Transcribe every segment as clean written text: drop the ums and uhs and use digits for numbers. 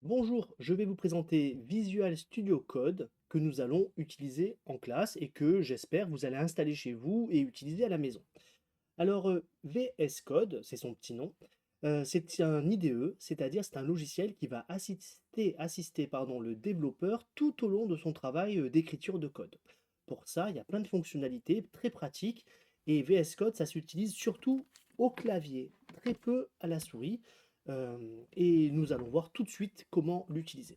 Bonjour, je vais vous présenter Visual Studio Code que nous allons utiliser en classe et que j'espère vous allez installer chez vous et utiliser à la maison. Alors VS Code, c'est son petit nom, c'est un IDE, c'est-à-dire c'est un logiciel qui va assister le développeur tout au long de son travail d'écriture de code. Pour ça, il y a plein de fonctionnalités très pratiques et VS Code, ça s'utilise surtout au clavier, très peu à la souris. Et nous allons voir tout de suite comment l'utiliser.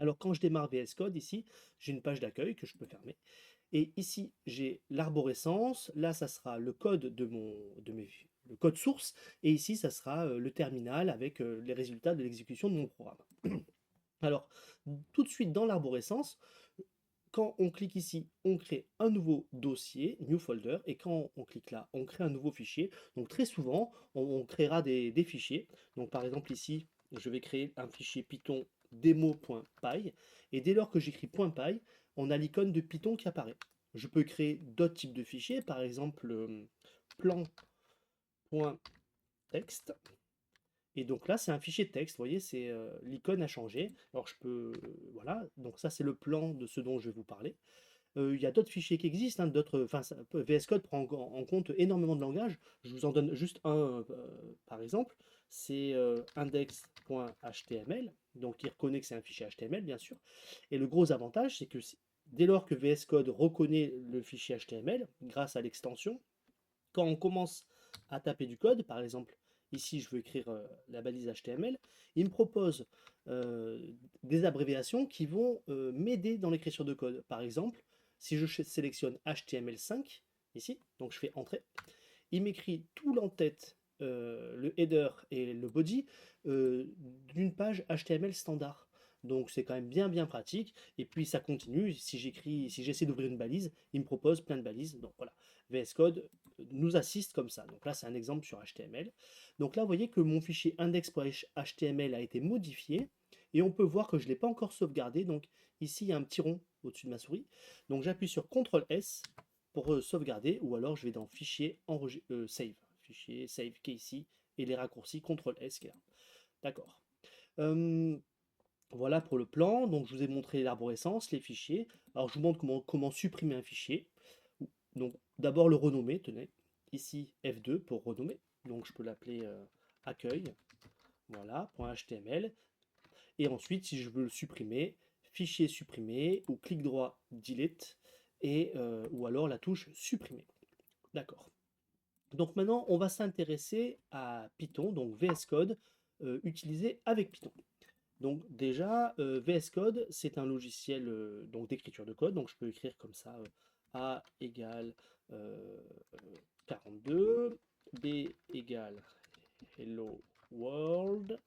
Alors quand je démarre VS Code ici, j'ai une page d'accueil que je peux fermer. Et ici, j'ai l'arborescence. Là, ça sera le code le code source. Et ici, ça sera le terminal avec les résultats de l'exécution de mon programme. Alors, tout de suite dans l'arborescence, quand on clique ici, on crée un nouveau dossier, new folder, et quand on clique là, on crée un nouveau fichier. Donc très souvent, on créera des fichiers. Donc par exemple ici, je vais créer un fichier Python demo.py, et dès lors que j'écris .py, on a l'icône de Python qui apparaît. Je peux créer d'autres types de fichiers, par exemple plan.text, et donc là, c'est un fichier de texte, vous voyez, c'est l'icône a changé. Alors je peux, voilà, donc ça c'est le plan de ce dont je vais vous parler. Il y a d'autres fichiers qui existent, hein, d'autres, enfin, VS Code prend en compte énormément de langages. Je vous en donne juste un par exemple, c'est index.html, donc il reconnaît que c'est un fichier HTML, bien sûr. Et le gros avantage, c'est que dès lors que VS Code reconnaît le fichier HTML, grâce à l'extension, quand on commence à taper du code, par exemple, ici je veux écrire la balise HTML, il me propose euh, des abréviations qui vont m'aider dans l'écriture de code. Par exemple, si je sélectionne HTML5, ici, donc je fais Entrée, il m'écrit tout l'entête, le header et le body d'une page HTML standard. Donc c'est quand même bien pratique. Et puis ça continue. Si j'essaie d'ouvrir une balise, il me propose plein de balises. Donc voilà, VS Code nous assiste comme ça. Donc là, c'est un exemple sur HTML. Donc là, vous voyez que mon fichier index.html a été modifié. Et on peut voir que je ne l'ai pas encore sauvegardé. Donc ici, il y a un petit rond au-dessus de ma souris. Donc j'appuie sur CTRL S pour sauvegarder, ou alors je vais dans Fichier, Save. Fichier Save qui est ici, et les raccourcis CTRL S qui est là. D'accord. Euh, voilà pour le plan. Donc je vous ai montré l'arborescence, les fichiers. Alors je vous montre comment supprimer un fichier. Donc d'abord le renommer, tenez. Ici F2 pour renommer. Donc je peux l'appeler accueil. Voilà, .html. Et ensuite, si je veux le supprimer, fichier supprimer ou clic droit delete et ou alors la touche supprimer. D'accord. Donc maintenant, on va s'intéresser à Python, donc VS Code, utilisé avec Python. Donc déjà, VS Code, c'est un logiciel donc d'écriture de code. Donc je peux écrire comme ça A égale euh, 42, B égale Hello World,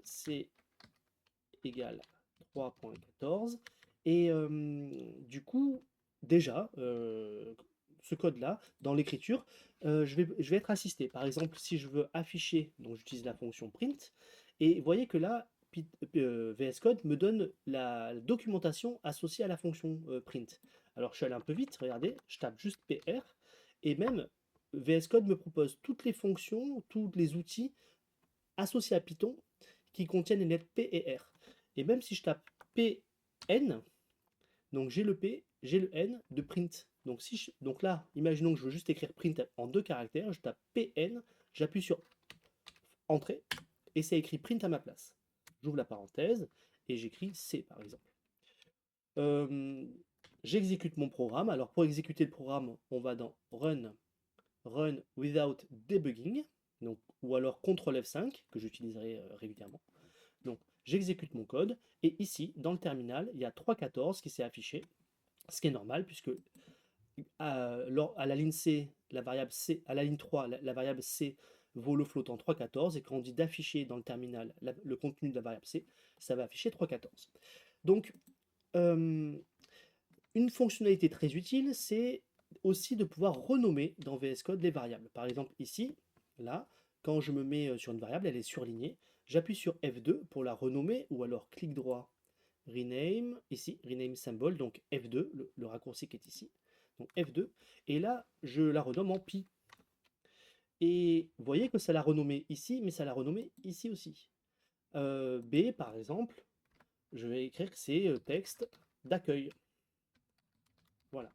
C égale 3.14. Et du coup, déjà, ce code-là, dans l'écriture, je vais être assisté. Par exemple, si je veux afficher, donc j'utilise la fonction print, et vous voyez que là, VS Code me donne la documentation associée à la fonction print. Alors je suis allé un peu vite, regardez, je tape juste PR, et même VS Code me propose toutes les fonctions, tous les outils associés à Python qui contiennent les lettres P et R. Et même si je tape PN, donc j'ai le P, j'ai le N de print. Donc, donc là, imaginons que je veux juste écrire print en 2 caractères, je tape PN, j'appuie sur Entrée, et ça écrit print à ma place. J'ouvre la parenthèse, et j'écris C par exemple. Euh, J'exécute mon programme. Alors pour exécuter le programme, on va dans Run without debugging, donc, ou alors CTRL F5, que j'utiliserai régulièrement. Donc j'exécute mon code, et ici, dans le terminal, il y a 3.14 qui s'est affiché, ce qui est normal, puisque à la ligne C, la variable C, à la ligne 3, la variable C vaut le flottant 3.14, et quand on dit d'afficher dans le terminal le contenu de la variable C, ça va afficher 3.14. Donc, euh, une fonctionnalité très utile, c'est aussi de pouvoir renommer dans VS Code les variables. Par exemple, ici, là, quand je me mets sur une variable, elle est surlignée, j'appuie sur F2 pour la renommer, ou alors clic droit, rename, ici, rename symbol, donc F2, le raccourci qui est ici, donc F2, et là, je la renomme en pi. Et vous voyez que ça l'a renommé ici, mais ça l'a renommé ici aussi. B, par exemple, je vais écrire que c'est texte d'accueil. Voilà.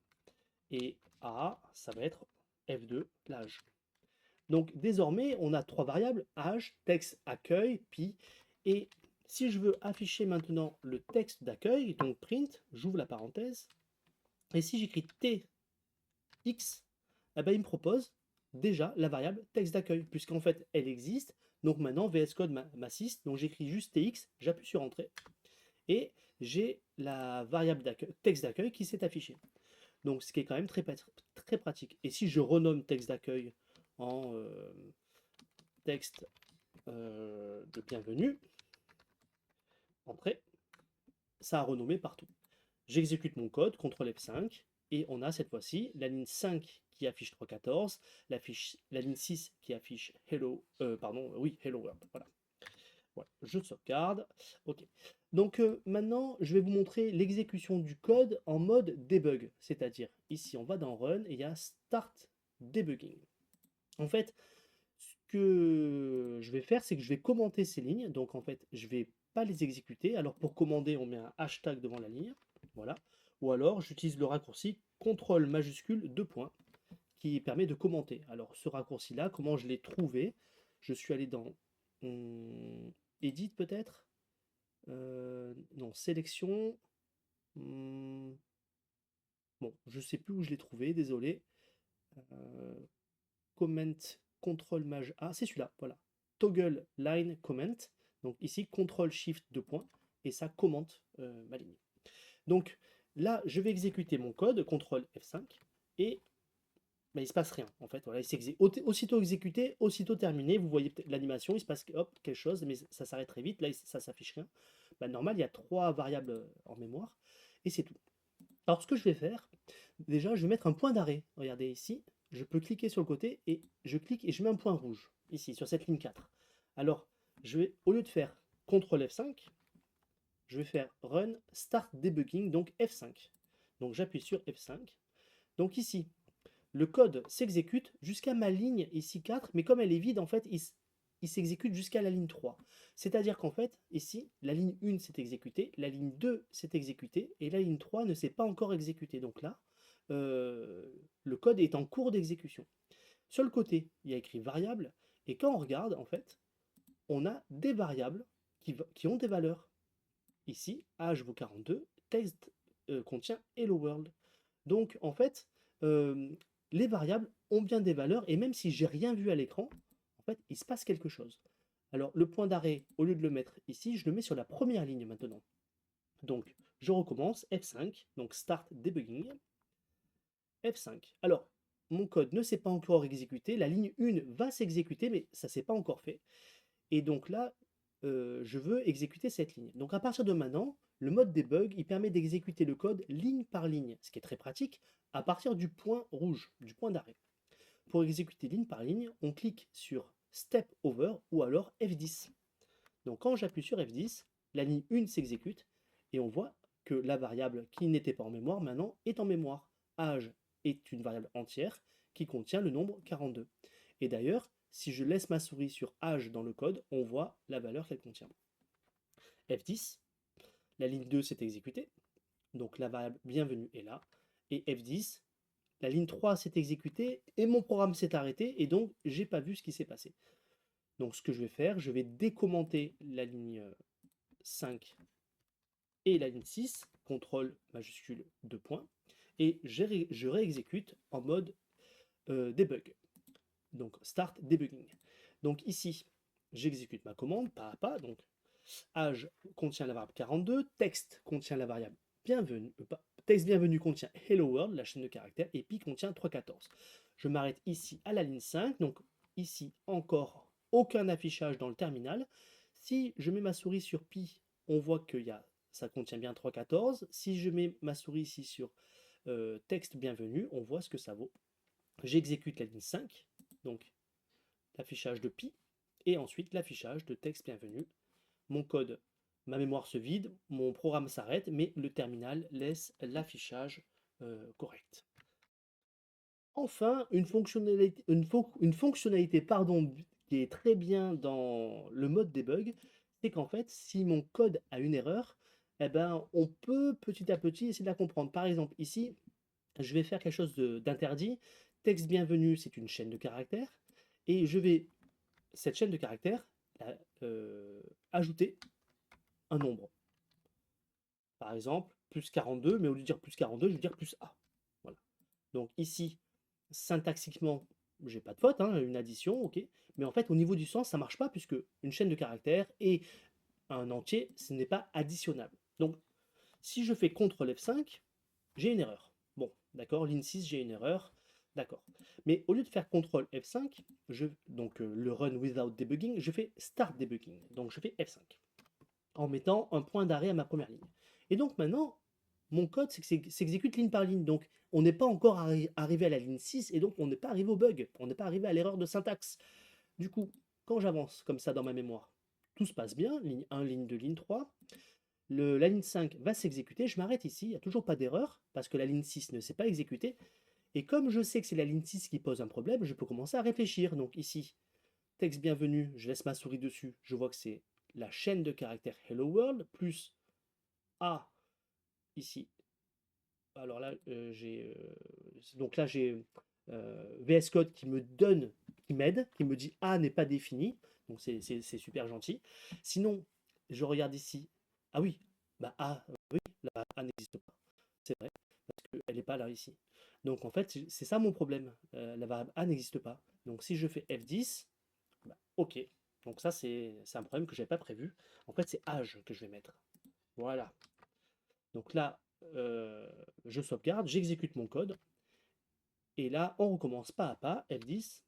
Et A, ça va être F2, l'âge. Donc désormais, on a trois variables, âge, texte accueil, pi. Et si je veux afficher maintenant le texte d'accueil, donc print, j'ouvre la parenthèse, et si j'écris tx, eh ben, il me propose déjà la variable texte d'accueil, puisqu'en fait elle existe. Donc maintenant VS Code m'assiste, donc j'écris juste tx, j'appuie sur entrée, et j'ai la variable texte d'accueil qui s'est affichée. Donc ce qui est quand même très pratique. Et si je renomme texte d'accueil en texte de bienvenue, entrée, ça a renommé partout. J'exécute mon code, CTRL F5, et on a cette fois-ci la ligne 5 qui affiche 3.14, la ligne 6 qui affiche hello, hello world. Voilà. Voilà, je sauvegarde. Ok. Donc maintenant, je vais vous montrer l'exécution du code en mode debug. C'est-à-dire, ici, on va dans Run et il y a Start Debugging. En fait, ce que je vais faire, c'est que je vais commenter ces lignes. Donc en fait, je vais pas les exécuter. Alors pour commander, on met un hashtag devant la ligne. Voilà. Ou alors, j'utilise le raccourci CTRL majuscule 2 points qui permet de commenter. Alors ce raccourci-là, comment je l'ai trouvé? Je suis allé dans Edit peut-être? Non, sélection. Bon, je sais plus où je l'ai trouvé, désolé. Comment, contrôle maj A, c'est celui-là, voilà. Toggle line comment. Donc ici, contrôle shift 2 points, et ça commente ma ligne. Donc là, je vais exécuter mon code, contrôle F5, et ben, il ne se passe rien. En fait, voilà, aussitôt exécuté, aussitôt terminé. Vous voyez l'animation, il se passe hop, quelque chose, mais ça s'arrête très vite. Là, ça s'affiche rien. Ben, normal, il y a trois variables en mémoire, et c'est tout. Alors, ce que je vais faire, déjà, je vais mettre un point d'arrêt. Regardez ici, je peux cliquer sur le côté, et je clique et je mets un point rouge, ici, sur cette ligne 4. Alors, je vais, au lieu de faire CTRL F5, je vais faire Run Start Debugging, donc F5. Donc, j'appuie sur F5. Donc ici, le code s'exécute jusqu'à ma ligne ici 4, mais comme elle est vide, en fait, il s'exécute jusqu'à la ligne 3. C'est-à-dire qu'en fait, ici, la ligne 1 s'est exécutée, la ligne 2 s'est exécutée, et la ligne 3 ne s'est pas encore exécutée. Donc là, le code est en cours d'exécution. Sur le côté, il y a écrit variable, et quand on regarde, en fait, on a des variables qui ont des valeurs. Ici, âge vaut 42, texte contient hello world. Donc, en fait, les variables ont bien des valeurs, et même si j'ai rien vu à l'écran, en fait, il se passe quelque chose. Alors, le point d'arrêt, au lieu de le mettre ici, je le mets sur la première ligne maintenant. Donc, je recommence, F5, donc Start Debugging, F5. Alors, mon code ne s'est pas encore exécuté, la ligne 1 va s'exécuter, mais ça ne s'est pas encore fait. Et donc là, je veux exécuter cette ligne. Donc à partir de maintenant, le mode debug, il permet d'exécuter le code ligne par ligne, ce qui est très pratique, à partir du point rouge, du point d'arrêt. Pour exécuter ligne par ligne, on clique sur Step Over ou alors F10. Donc quand j'appuie sur F10, la ligne 1 s'exécute et on voit que la variable qui n'était pas en mémoire maintenant est en mémoire. Âge est une variable entière qui contient le nombre 42. Et d'ailleurs, si je laisse ma souris sur âge dans le code, on voit la valeur qu'elle contient. F10, la ligne 2 s'est exécutée, donc la variable bienvenue est là. Et F10, la ligne 3 s'est exécutée et mon programme s'est arrêté et donc j'ai pas vu ce qui s'est passé. Donc ce que je vais faire, je vais décommenter la ligne 5 et la ligne 6, contrôle majuscule 2 points, et je réexécute en mode debug. Donc start debugging. Donc ici, j'exécute ma commande pas à pas. Donc âge contient la variable 42, texte contient la variable bienvenue, texte bienvenue contient hello world, la chaîne de caractères, et pi contient 314. Je m'arrête ici à la ligne 5, donc ici encore aucun affichage dans le terminal. Si je mets ma souris sur pi, on voit que ça contient bien 314. Si je mets ma souris ici sur texte bienvenue, on voit ce que ça vaut. J'exécute la ligne 5, donc l'affichage de pi, et ensuite l'affichage de texte bienvenue. Mon code, ma mémoire se vide, mon programme s'arrête, mais le terminal laisse l'affichage correct. Enfin, une fonctionnalité qui est très bien dans le mode debug, c'est qu'en fait, si mon code a une erreur, eh ben, on peut petit à petit essayer de la comprendre. Par exemple, ici, je vais faire quelque chose d'interdit. Texte bienvenu, c'est une chaîne de caractères. Et je vais, cette chaîne de caractères, euh, ajouter un nombre. Par exemple, plus 42, mais au lieu de dire plus 42, je vais dire plus A. Voilà. Donc ici, syntaxiquement, j'ai pas de faute, hein, une addition, ok. Mais en fait, au niveau du sens, ça marche pas, puisque une chaîne de caractères et un entier, ce n'est pas additionnable. Donc, si je fais CTRL F5, j'ai une erreur. Bon, d'accord, ligne 6, j'ai une erreur. D'accord. Mais au lieu de faire CTRL F5, donc le run without debugging, je fais start debugging. Donc je fais F5 en mettant un point d'arrêt à ma première ligne. Et donc maintenant, mon code s'exécute ligne par ligne. Donc on n'est pas encore arrivé à la ligne 6 et donc on n'est pas arrivé au bug. On n'est pas arrivé à l'erreur de syntaxe. Du coup, quand j'avance comme ça dans ma mémoire, tout se passe bien, ligne 1, ligne 2, ligne 3. La ligne 5 va s'exécuter, je m'arrête ici, il n'y a toujours pas d'erreur, parce que la ligne 6 ne s'est pas exécutée. Et comme je sais que c'est la ligne 6 qui pose un problème, je peux commencer à réfléchir. Donc ici, texte bienvenu, je laisse ma souris dessus, je vois que c'est la chaîne de caractères Hello World, plus A, ici. Alors là, donc là, j'ai VS Code qui me donne, qui m'aide, qui me dit A n'est pas défini. Donc c'est super gentil. Sinon, je regarde ici. Ah oui, bah A, oui, la A n'existe pas. C'est vrai, parce qu'elle n'est pas là ici. Donc en fait, c'est ça mon problème. La variable A n'existe pas. Donc si je fais F10, bah, ok. Donc ça, c'est un problème que je n'avais pas prévu. En fait, c'est âge que je vais mettre. Voilà. Donc là, je sauvegarde, j'exécute mon code. Et là, on recommence pas à pas. F10.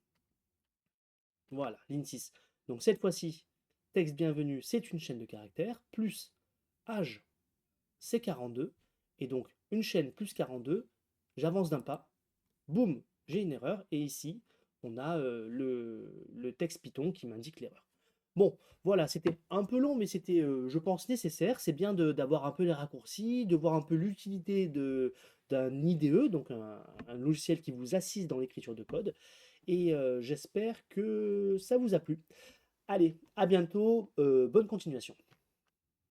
Voilà, ligne 6. Donc cette fois-ci, texte bienvenu, c'est une chaîne de caractères, plus âge, c'est 42. Et donc une chaîne plus 42, j'avance d'un pas, boum, j'ai une erreur. Et ici, on a le texte Python qui m'indique l'erreur. Bon, voilà, c'était un peu long, mais c'était, je pense, nécessaire. C'est bien d'avoir un peu les raccourcis, de voir un peu l'utilité d'un IDE, donc un logiciel qui vous assiste dans l'écriture de code. Et j'espère que ça vous a plu. Allez, à bientôt, bonne continuation.